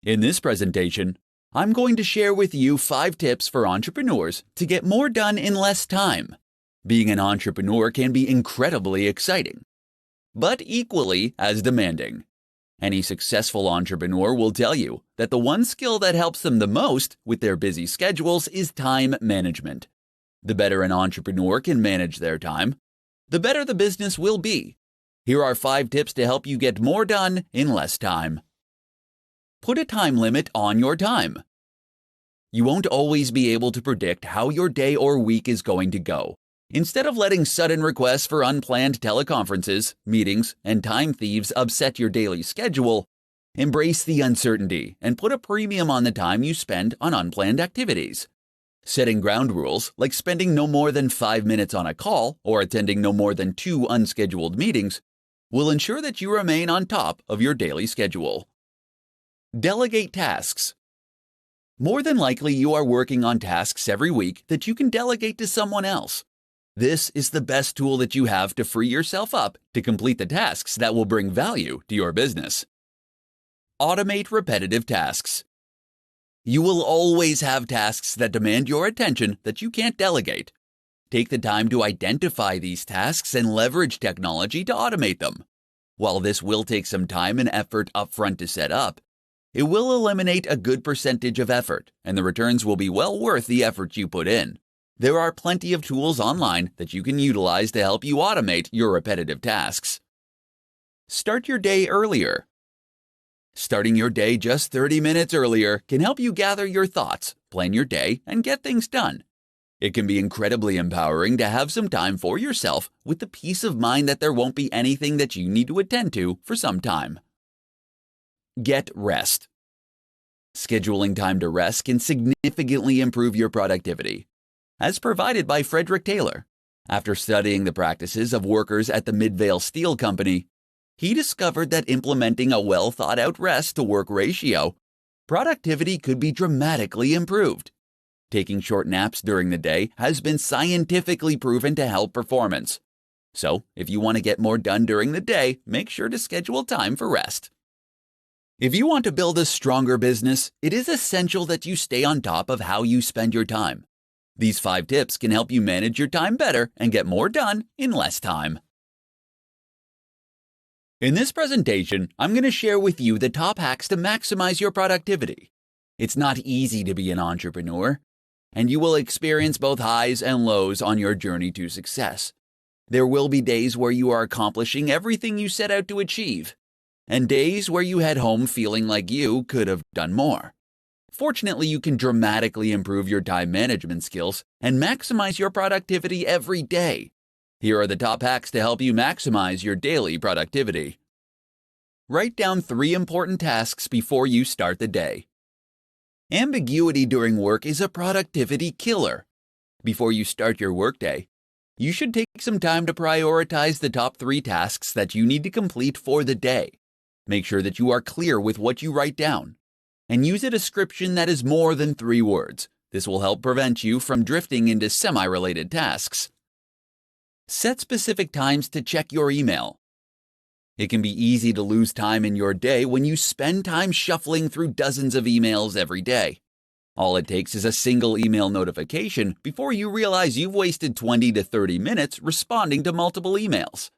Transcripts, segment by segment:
In this presentation, I'm going to share with you 5 tips for entrepreneurs to get more done in less time. Being an entrepreneur can be incredibly exciting, but equally as demanding. Any successful entrepreneur will tell you that the one skill that helps them the most with their busy schedules is time management. The better an entrepreneur can manage their time, the better the business will be. Here are 5 tips to help you get more done in less time. Put a time limit on your time. You won't always be able to predict how your day or week is going to go. Instead of letting sudden requests for unplanned teleconferences, meetings, and time thieves upset your daily schedule, embrace the uncertainty and put a premium on the time you spend on unplanned activities. Setting ground rules, like spending no more than 5 minutes on a call or attending no more than 2 unscheduled meetings, will ensure that you remain on top of your daily schedule. Delegate tasks. More than likely, you are working on tasks every week that you can delegate to someone else. This is the best tool that you have to free yourself up to complete the tasks that will bring value to your business. Automate repetitive tasks. You will always have tasks that demand your attention that you can't delegate. Take the time to identify these tasks and leverage technology to automate them. While this will take some time and effort upfront to set up, it will eliminate a good percentage of effort, and the returns will be well worth the effort you put in. There are plenty of tools online that you can utilize to help you automate your repetitive tasks. Start your day earlier. Starting your day just 30 minutes earlier can help you gather your thoughts, plan your day, and get things done. It can be incredibly empowering to have some time for yourself with the peace of mind that there won't be anything that you need to attend to for some time. Get rest. Scheduling time to rest can significantly improve your productivity. As provided by Frederick Taylor, after studying the practices of workers at the Midvale Steel Company, he discovered that implementing a well-thought-out rest-to-work ratio, productivity could be dramatically improved. Taking short naps during the day has been scientifically proven to help performance. So, if you want to get more done during the day, make sure to schedule time for rest. If you want to build a stronger business, it is essential that you stay on top of how you spend your time. These 5 tips can help you manage your time better and get more done in less time. In this presentation, I'm going to share with you the top hacks to maximize your productivity. It's not easy to be an entrepreneur, and you will experience both highs and lows on your journey to success. There will be days where you are accomplishing everything you set out to achieve, and days where you head home feeling like you could have done more. Fortunately, you can dramatically improve your time management skills and maximize your productivity every day. Here are the top hacks to help you maximize your daily productivity. Write down 3 important tasks before you start the day. Ambiguity during work is a productivity killer. Before you start your workday, you should take some time to prioritize the top 3 tasks that you need to complete for the day. Make sure that you are clear with what you write down, and use a description that is more than 3 words. This will help prevent you from drifting into semi-related tasks. Set specific times to check your email. It can be easy to lose time in your day when you spend time shuffling through dozens of emails every day. All it takes is a single email notification before you realize you've wasted 20 to 30 minutes responding to multiple emails.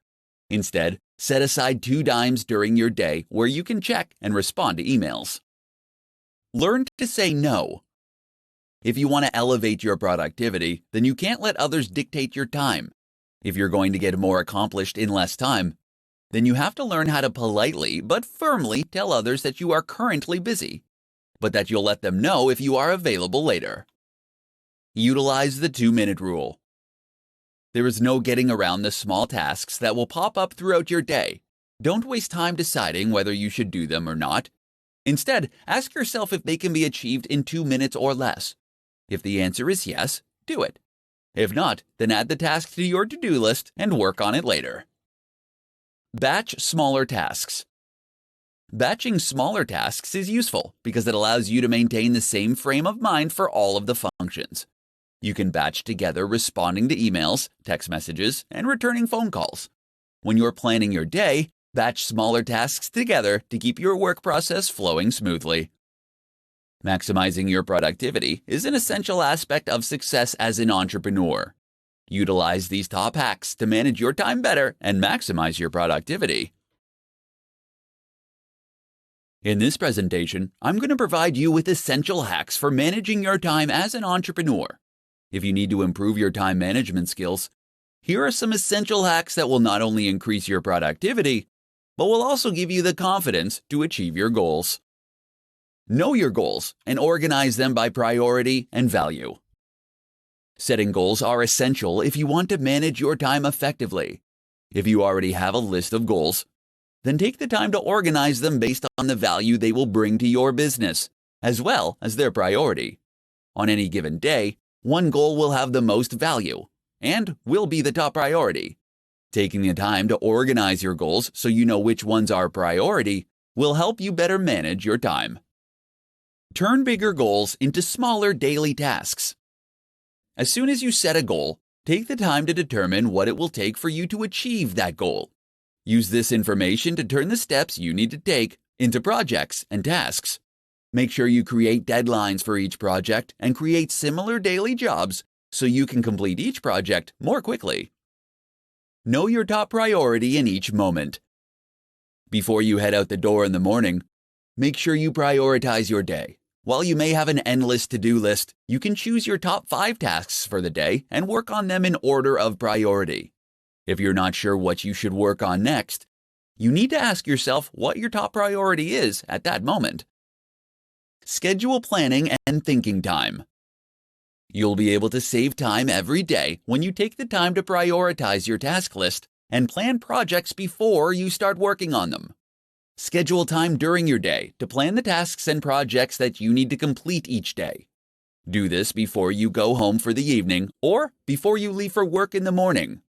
Instead, set aside 2 times during your day where you can check and respond to emails. Learn to say no. If you want to elevate your productivity, then you can't let others dictate your time. If you're going to get more accomplished in less time, then you have to learn how to politely but firmly tell others that you are currently busy, but that you'll let them know if you are available later. Utilize the 2-minute rule. There is no getting around the small tasks that will pop up throughout your day. Don't waste time deciding whether you should do them or not. Instead, ask yourself if they can be achieved in 2 minutes or less. If the answer is yes, do it. If not, then add the task to your to-do list and work on it later. Batch smaller tasks. Batching smaller tasks is useful because it allows you to maintain the same frame of mind for all of the functions. You can batch together responding to emails, text messages, and returning phone calls. When you're planning your day, batch smaller tasks together to keep your work process flowing smoothly. Maximizing your productivity is an essential aspect of success as an entrepreneur. Utilize these top hacks to manage your time better and maximize your productivity. In this presentation, I'm going to provide you with essential hacks for managing your time as an entrepreneur. If you need to improve your time management skills, here are some essential hacks that will not only increase your productivity, but will also give you the confidence to achieve your goals. Know your goals and organize them by priority and value. Setting goals are essential if you want to manage your time effectively. If you already have a list of goals, then take the time to organize them based on the value they will bring to your business, as well as their priority. On any given day, one goal will have the most value and will be the top priority. Taking the time to organize your goals so you know which ones are priority will help you better manage your time. Turn bigger goals into smaller daily tasks. As soon as you set a goal, take the time to determine what it will take for you to achieve that goal. Use this information to turn the steps you need to take into projects and tasks. Make sure you create deadlines for each project and create similar daily jobs so you can complete each project more quickly. Know your top priority in each moment. Before you head out the door in the morning, make sure you prioritize your day. While you may have an endless to-do list, you can choose your top 5 tasks for the day and work on them in order of priority. If you're not sure what you should work on next, you need to ask yourself what your top priority is at that moment. Schedule planning and thinking time. You'll be able to save time every day when you take the time to prioritize your task list and plan projects before you start working on them. Schedule time during your day to plan the tasks and projects that you need to complete each day. Do this before you go home for the evening or before you leave for work in the morning.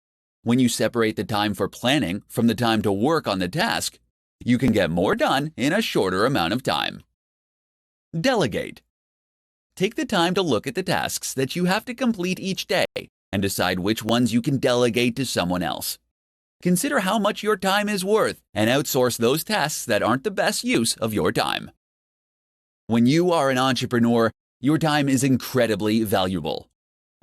When you separate the time for planning from the time to work on the task, you can get more done in a shorter amount of time. Delegate. Take the time to look at the tasks that you have to complete each day and decide which ones you can delegate to someone else. Consider how much your time is worth and outsource those tasks that aren't the best use of your time. When you are an entrepreneur, your time is incredibly valuable.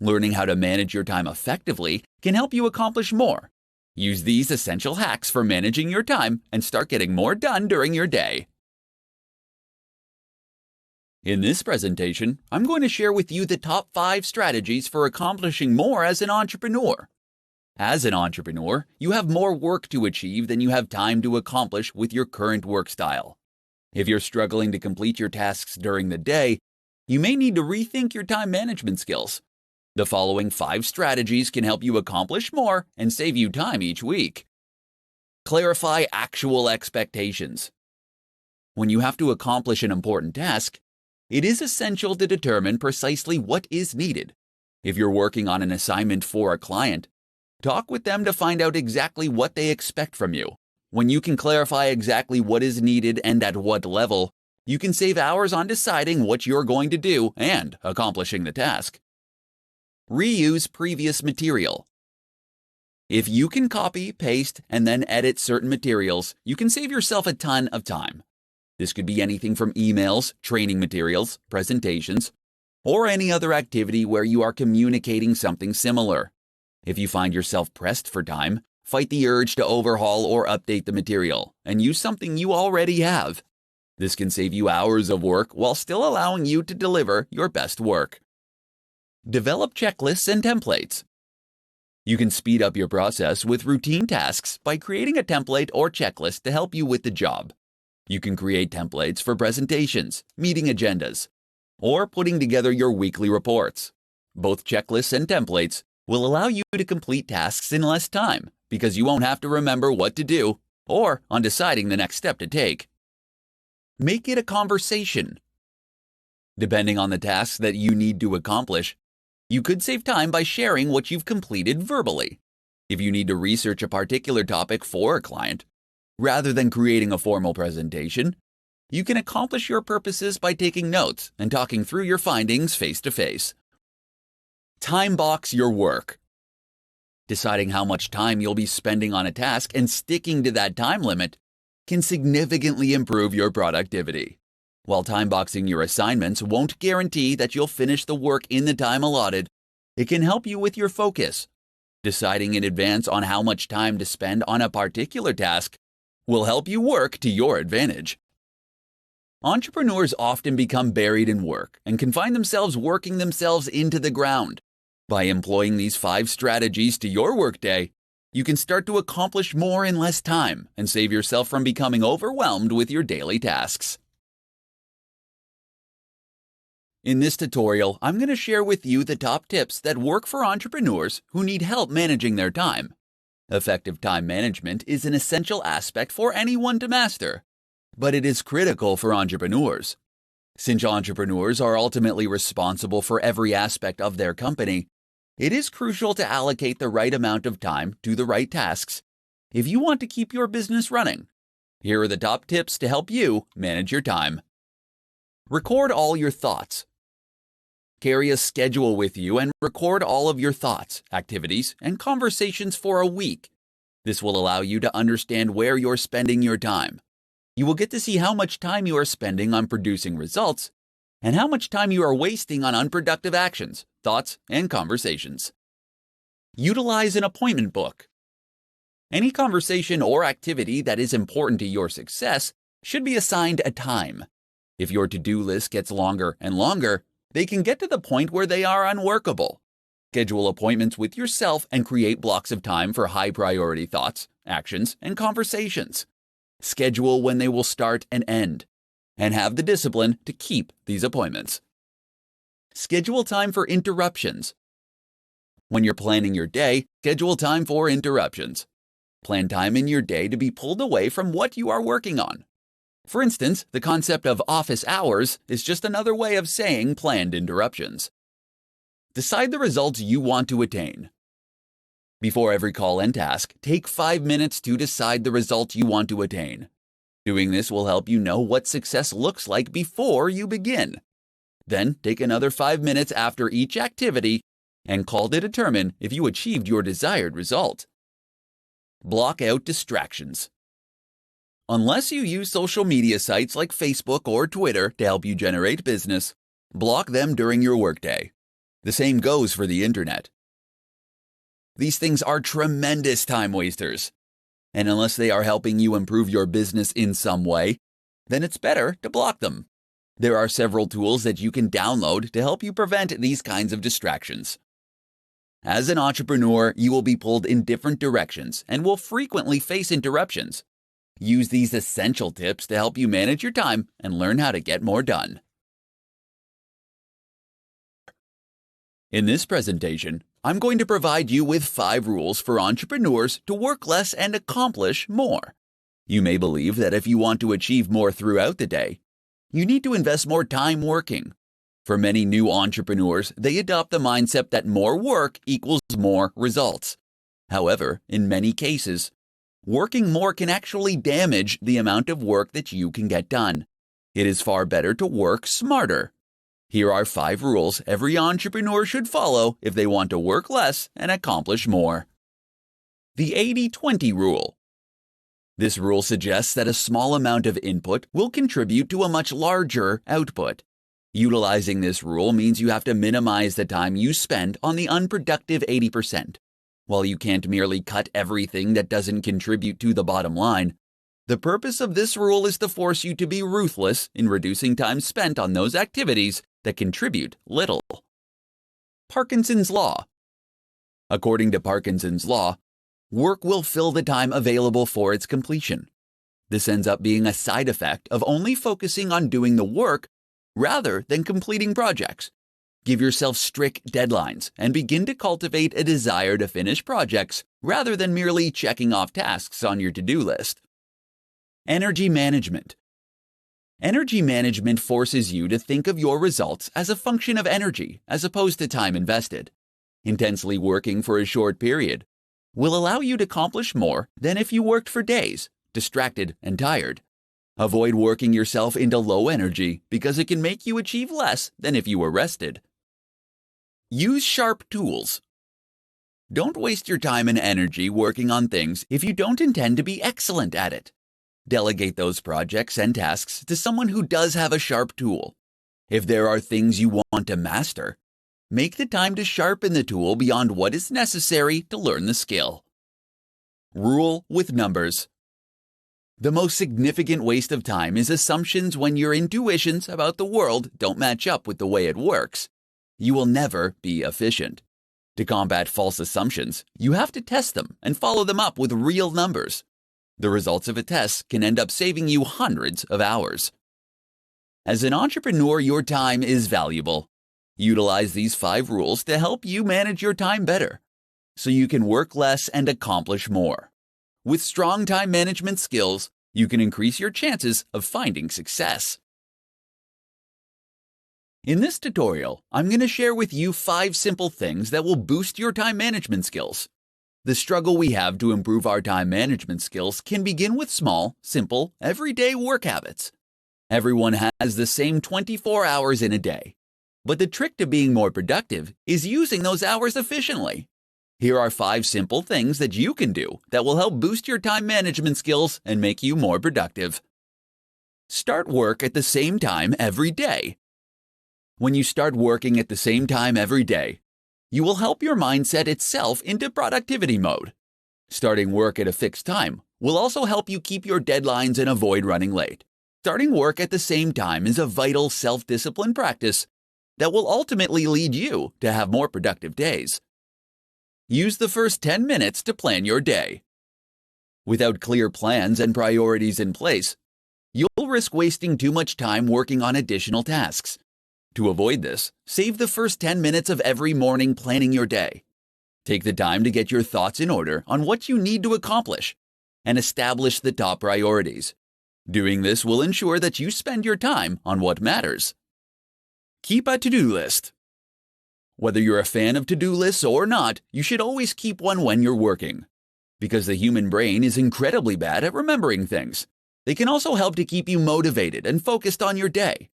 Learning how to manage your time effectively can help you accomplish more. Use these essential hacks for managing your time and start getting more done during your day. In this presentation, I'm going to share with you the top 5 strategies for accomplishing more as an entrepreneur. As an entrepreneur, you have more work to achieve than you have time to accomplish with your current work style. If you're struggling to complete your tasks during the day, you may need to rethink your time management skills. The following 5 strategies can help you accomplish more and save you time each week. Clarify actual expectations. When you have to accomplish an important task, it is essential to determine precisely what is needed. If you're working on an assignment for a client, talk with them to find out exactly what they expect from you. When you can clarify exactly what is needed and at what level, you can save hours on deciding what you're going to do and accomplishing the task. Reuse previous material. If you can copy, paste, and then edit certain materials, you can save yourself a ton of time. This could be anything from emails, training materials, presentations, or any other activity where you are communicating something similar. If you find yourself pressed for time, fight the urge to overhaul or update the material and use something you already have. This can save you hours of work while still allowing you to deliver your best work. Develop checklists and templates. You can speed up your process with routine tasks by creating a template or checklist to help you with the job. You can create templates for presentations, meeting agendas, or putting together your weekly reports. Both checklists and templates will allow you to complete tasks in less time because you won't have to remember what to do or on deciding the next step to take. Make it a conversation. Depending on the tasks that you need to accomplish, you could save time by sharing what you've completed verbally. If you need to research a particular topic for a client, rather than creating a formal presentation, you can accomplish your purposes by taking notes and talking through your findings face to face. Time box your work. Deciding how much time you'll be spending on a task and sticking to that time limit can significantly improve your productivity. While timeboxing your assignments won't guarantee that you'll finish the work in the time allotted, it can help you with your focus. Deciding in advance on how much time to spend on a particular task will help you work to your advantage. Entrepreneurs often become buried in work and can find themselves working themselves into the ground. By employing these 5 strategies to your workday, you can start to accomplish more in less time and save yourself from becoming overwhelmed with your daily tasks. In this tutorial, I'm going to share with you the top tips that work for entrepreneurs who need help managing their time. Effective time management is an essential aspect for anyone to master, but it is critical for entrepreneurs. Since entrepreneurs are ultimately responsible for every aspect of their company, it is crucial to allocate the right amount of time to the right tasks if you want to keep your business running. Here are the top tips to help you manage your time. Record all your thoughts. Carry a schedule with you and record all of your thoughts, activities, and conversations for a week. This will allow you to understand where you're spending your time. You will get to see how much time you are spending on producing results and how much time you are wasting on unproductive actions, thoughts, and conversations. Utilize an appointment book. Any conversation or activity that is important to your success should be assigned a time. If your to-do list gets longer and longer, they can get to the point where they are unworkable. Schedule appointments with yourself and create blocks of time for high-priority thoughts, actions, and conversations. Schedule when they will start and end, and have the discipline to keep these appointments. Schedule time for interruptions. When you're planning your day, schedule time for interruptions. Plan time in your day to be pulled away from what you are working on. For instance, the concept of office hours is just another way of saying planned interruptions. Decide the results you want to attain. Before every call and task, take 5 minutes to decide the result you want to attain. Doing this will help you know what success looks like before you begin. Then take another 5 minutes after each activity and call to determine if you achieved your desired result. Block out distractions. Unless you use social media sites like Facebook or Twitter to help you generate business, block them during your workday. The same goes for the internet. These things are tremendous time wasters. And unless they are helping you improve your business in some way, then it's better to block them. There are several tools that you can download to help you prevent these kinds of distractions. As an entrepreneur, you will be pulled in different directions and will frequently face interruptions. Use these essential tips to help you manage your time and learn how to get more done. In this presentation, I'm going to provide you with 5 rules for entrepreneurs to work less and accomplish more. You may believe that if you want to achieve more throughout the day, you need to invest more time working. For many new entrepreneurs, they adopt the mindset that more work equals more results. However, in many cases, working more can actually damage the amount of work that you can get done. It is far better to work smarter. Here are 5 rules every entrepreneur should follow if they want to work less and accomplish more. The 80-20 rule. This rule suggests that a small amount of input will contribute to a much larger output. Utilizing this rule means you have to minimize the time you spend on the unproductive 80%. While you can't merely cut everything that doesn't contribute to the bottom line, the purpose of this rule is to force you to be ruthless in reducing time spent on those activities that contribute little. Parkinson's Law. According to Parkinson's Law, work will fill the time available for its completion. This ends up being a side effect of only focusing on doing the work rather than completing projects. Give yourself strict deadlines and begin to cultivate a desire to finish projects rather than merely checking off tasks on your to-do list. Energy management. Energy management forces you to think of your results as a function of energy as opposed to time invested. Intensely working for a short period will allow you to accomplish more than if you worked for days, distracted and tired. Avoid working yourself into low energy because it can make you achieve less than if you were rested. Use sharp tools. Don't waste your time and energy working on things if you don't intend to be excellent at it. Delegate those projects and tasks to someone who does have a sharp tool. If there are things you want to master, make the time to sharpen the tool beyond what is necessary to learn the skill. Rule with numbers. The most significant waste of time is assumptions when your intuitions about the world don't match up with the way it works. You will never be efficient. To combat false assumptions, you have to test them and follow them up with real numbers. The results of a test can end up saving you hundreds of hours. As an entrepreneur, your time is valuable. Utilize these 5 rules to help you manage your time better, so you can work less and accomplish more. With strong time management skills, you can increase your chances of finding success. In this tutorial, I'm going to share with you 5 simple things that will boost your time management skills. The struggle we have to improve our time management skills can begin with small, simple, everyday work habits. Everyone has the same 24 hours in a day, but the trick to being more productive is using those hours efficiently. Here are 5 simple things that you can do that will help boost your time management skills and make you more productive. Start work at the same time every day. When you start working at the same time every day, you will help your mind set itself into productivity mode. Starting work at a fixed time will also help you keep your deadlines and avoid running late. Starting work at the same time is a vital self-discipline practice that will ultimately lead you to have more productive days. Use the first 10 minutes to plan your day. Without clear plans and priorities in place, you'll risk wasting too much time working on additional tasks. To avoid this, save the first 10 minutes of every morning planning your day. Take the time to get your thoughts in order on what you need to accomplish and establish the top priorities. Doing this will ensure that you spend your time on what matters. Keep a to-do list. Whether you're a fan of to-do lists or not, you should always keep one when you're working. Because the human brain is incredibly bad at remembering things, they can also help to keep you motivated and focused on your day.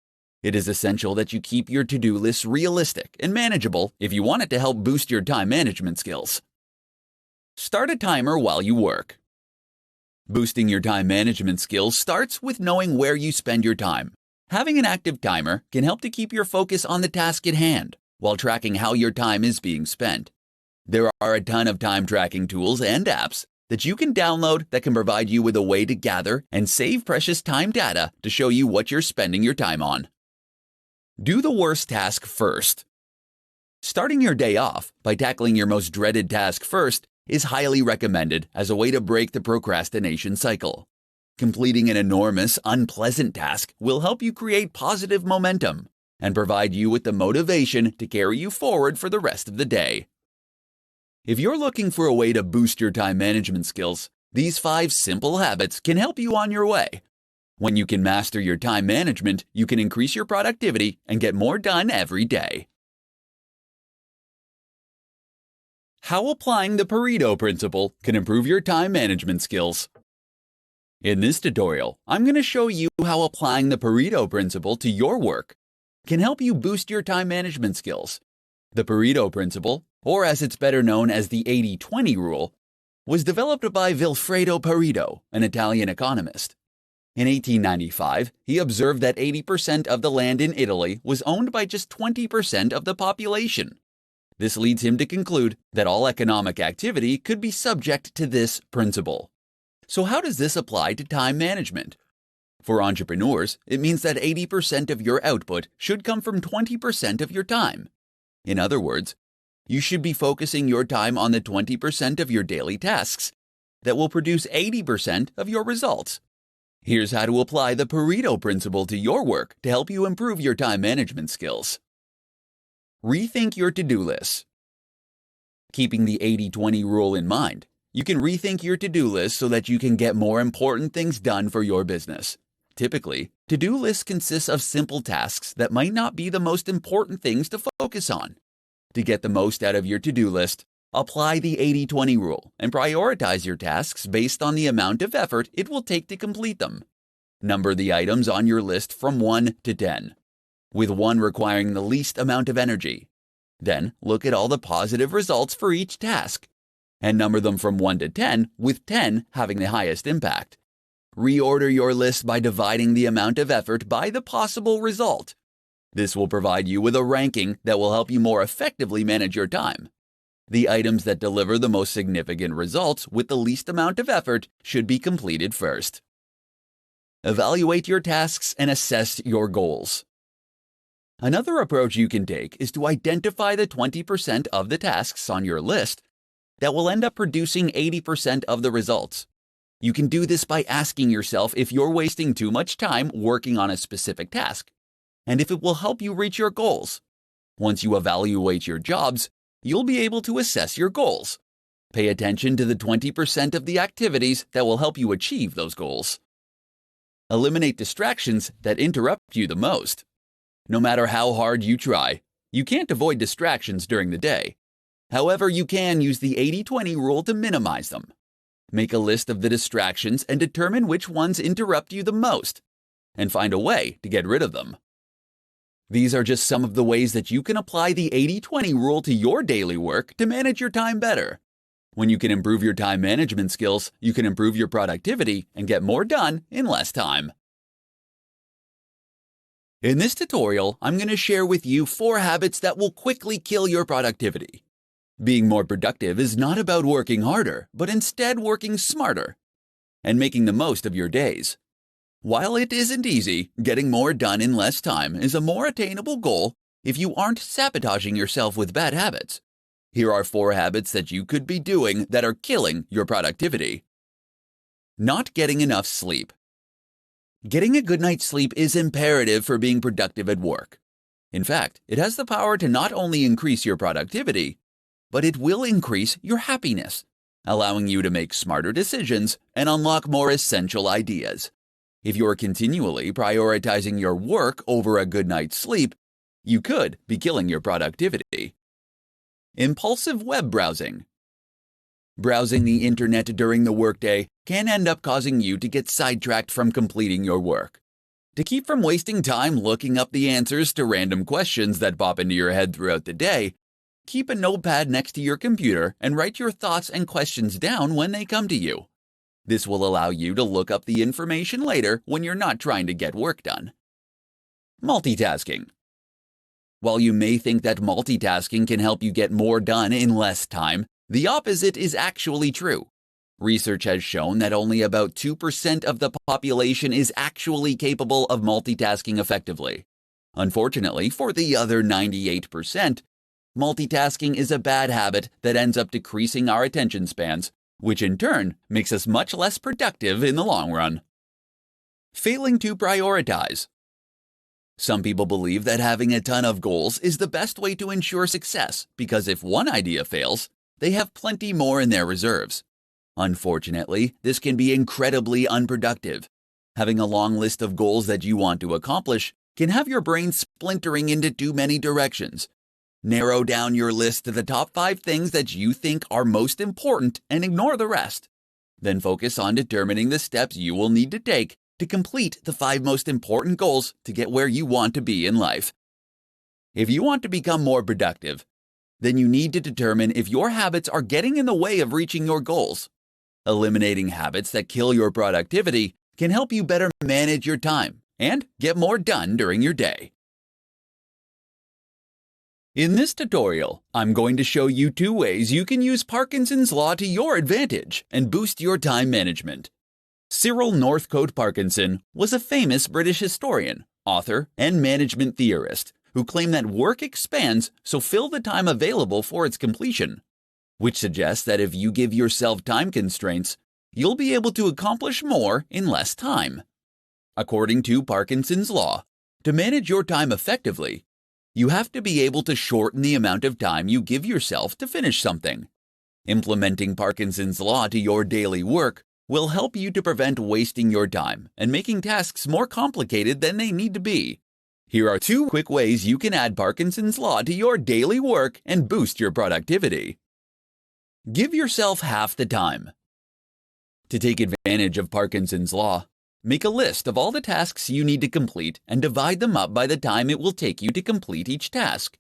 It is essential that you keep your to-do lists realistic and manageable if you want it to help boost your time management skills. Start a timer while you work. Boosting your time management skills starts with knowing where you spend your time. Having an active timer can help to keep your focus on the task at hand while tracking how your time is being spent. There are a ton of time tracking tools and apps that you can download that can provide you with a way to gather and save precious time data to show you what you're spending your time on. Do the worst task first. Starting your day off by tackling your most dreaded task first is highly recommended as a way to break the procrastination cycle. Completing an enormous, unpleasant task will help you create positive momentum and provide you with the motivation to carry you forward for the rest of the day. If you're looking for a way to boost your time management skills, these 5 simple habits can help you on your way. When you can master your time management, you can increase your productivity and get more done every day. How applying the Pareto principle can improve your time management skills. In this tutorial, I'm going to show you how applying the Pareto principle to your work can help you boost your time management skills. The Pareto principle, or as it's better known as the 80-20 rule, was developed by Vilfredo Pareto, an Italian economist. In 1895, he observed that 80% of the land in Italy was owned by just 20% of the population. This leads him to conclude that all economic activity could be subject to this principle. So how does this apply to time management? For entrepreneurs, it means that 80% of your output should come from 20% of your time. In other words, you should be focusing your time on the 20% of your daily tasks that will produce 80% of your results. Here's how to apply the Pareto principle to your work to help you improve your time management skills. Rethink your to-do list. Keeping the 80-20 rule in mind, you can rethink your to-do list so that you can get more important things done for your business. Typically, to-do lists consist of simple tasks that might not be the most important things to focus on. To get the most out of your to-do list, apply the 80-20 rule and prioritize your tasks based on the amount of effort it will take to complete them. Number the items on your list from 1 to 10, with 1 requiring the least amount of energy. Then look at all the positive results for each task, and number them from 1 to 10, with 10 having the highest impact. Reorder your list by dividing the amount of effort by the possible result. This will provide you with a ranking that will help you more effectively manage your time. The items that deliver the most significant results with the least amount of effort should be completed first. Evaluate your tasks and assess your goals. Another approach you can take is to identify the 20% of the tasks on your list that will end up producing 80% of the results. You can do this by asking yourself if you're wasting too much time working on a specific task, and if it will help you reach your goals. Once you evaluate your jobs, you'll be able to assess your goals. Pay attention to the 20% of the activities that will help you achieve those goals. Eliminate distractions that interrupt you the most. No matter how hard you try, you can't avoid distractions during the day. However, you can use the 80-20 rule to minimize them. Make a list of the distractions and determine which ones interrupt you the most, and find a way to get rid of them. These are just some of the ways that you can apply the 80-20 rule to your daily work to manage your time better. When you can improve your time management skills, you can improve your productivity and get more done in less time. In this tutorial, I'm going to share with you 4 habits that will quickly kill your productivity. Being more productive is not about working harder, but instead working smarter and making the most of your days. While it isn't easy, getting more done in less time is a more attainable goal if you aren't sabotaging yourself with bad habits. Here are 4 habits that you could be doing that are killing your productivity. Not getting enough sleep. Getting a good night's sleep is imperative for being productive at work. In fact, it has the power to not only increase your productivity, but it will increase your happiness, allowing you to make smarter decisions and unlock more essential ideas. If you're continually prioritizing your work over a good night's sleep, you could be killing your productivity. Impulsive web browsing. Browsing the internet during the workday can end up causing you to get sidetracked from completing your work. To keep from wasting time looking up the answers to random questions that pop into your head throughout the day, keep a notepad next to your computer and write your thoughts and questions down when they come to you. This will allow you to look up the information later when you're not trying to get work done. Multitasking. While you may think that multitasking can help you get more done in less time, the opposite is actually true. Research has shown that only about 2% of the population is actually capable of multitasking effectively. Unfortunately, for the other 98%, multitasking is a bad habit that ends up decreasing our attention spans, which in turn makes us much less productive in the long run. Failing to prioritize. Some people believe that having a ton of goals is the best way to ensure success because if one idea fails, they have plenty more in their reserves. Unfortunately, this can be incredibly unproductive. Having a long list of goals that you want to accomplish can have your brain splintering into too many directions. Narrow down your list to the top 5 things that you think are most important and ignore the rest. Then focus on determining the steps you will need to take to complete the 5 most important goals to get where you want to be in life. If you want to become more productive, then you need to determine if your habits are getting in the way of reaching your goals. Eliminating habits that kill your productivity can help you better manage your time and get more done during your day. In this tutorial, I'm going to show you 2 ways you can use Parkinson's Law to your advantage and boost your time management. Cyril Northcote Parkinson was a famous British historian, author, and management theorist who claimed that work expands, so fill the time available for its completion, which suggests that if you give yourself time constraints, you'll be able to accomplish more in less time. According to Parkinson's Law, to manage your time effectively, you have to be able to shorten the amount of time you give yourself to finish something. Implementing Parkinson's Law to your daily work will help you to prevent wasting your time and making tasks more complicated than they need to be. Here are 2 quick ways you can add Parkinson's Law to your daily work and boost your productivity. Give yourself half the time. To take advantage of Parkinson's Law, make a list of all the tasks you need to complete and divide them up by the time it will take you to complete each task.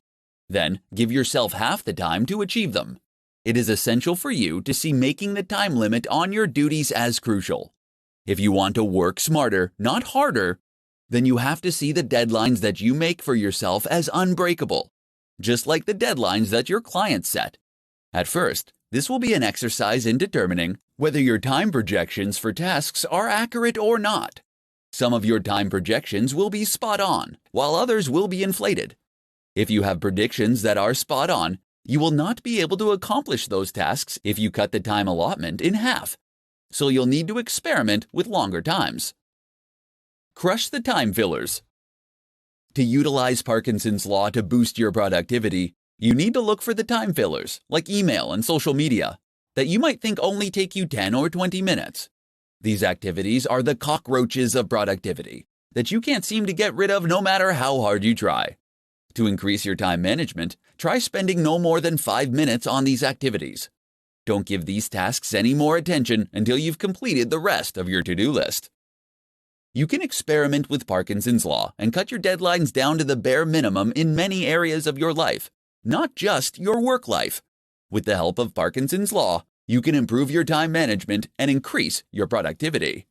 Then, give yourself half the time to achieve them. It is essential for you to see making the time limit on your duties as crucial. If you want to work smarter, not harder, then you have to see the deadlines that you make for yourself as unbreakable, just like the deadlines that your clients set. At first, this will be an exercise in determining whether your time projections for tasks are accurate or not. Some of your time projections will be spot on, while others will be inflated. If you have predictions that are spot on, you will not be able to accomplish those tasks if you cut the time allotment in half. So you'll need to experiment with longer times. Crush the time fillers. To utilize Parkinson's law to boost your productivity, you need to look for the time fillers, like email and social media, that you might think only take you 10 or 20 minutes. These activities are the cockroaches of productivity that you can't seem to get rid of no matter how hard you try. To increase your time management, try spending no more than 5 minutes on these activities. Don't give these tasks any more attention until you've completed the rest of your to-do list. You can experiment with Parkinson's law and cut your deadlines down to the bare minimum in many areas of your life, not just your work life. With the help of Parkinson's law, you can improve your time management and increase your productivity.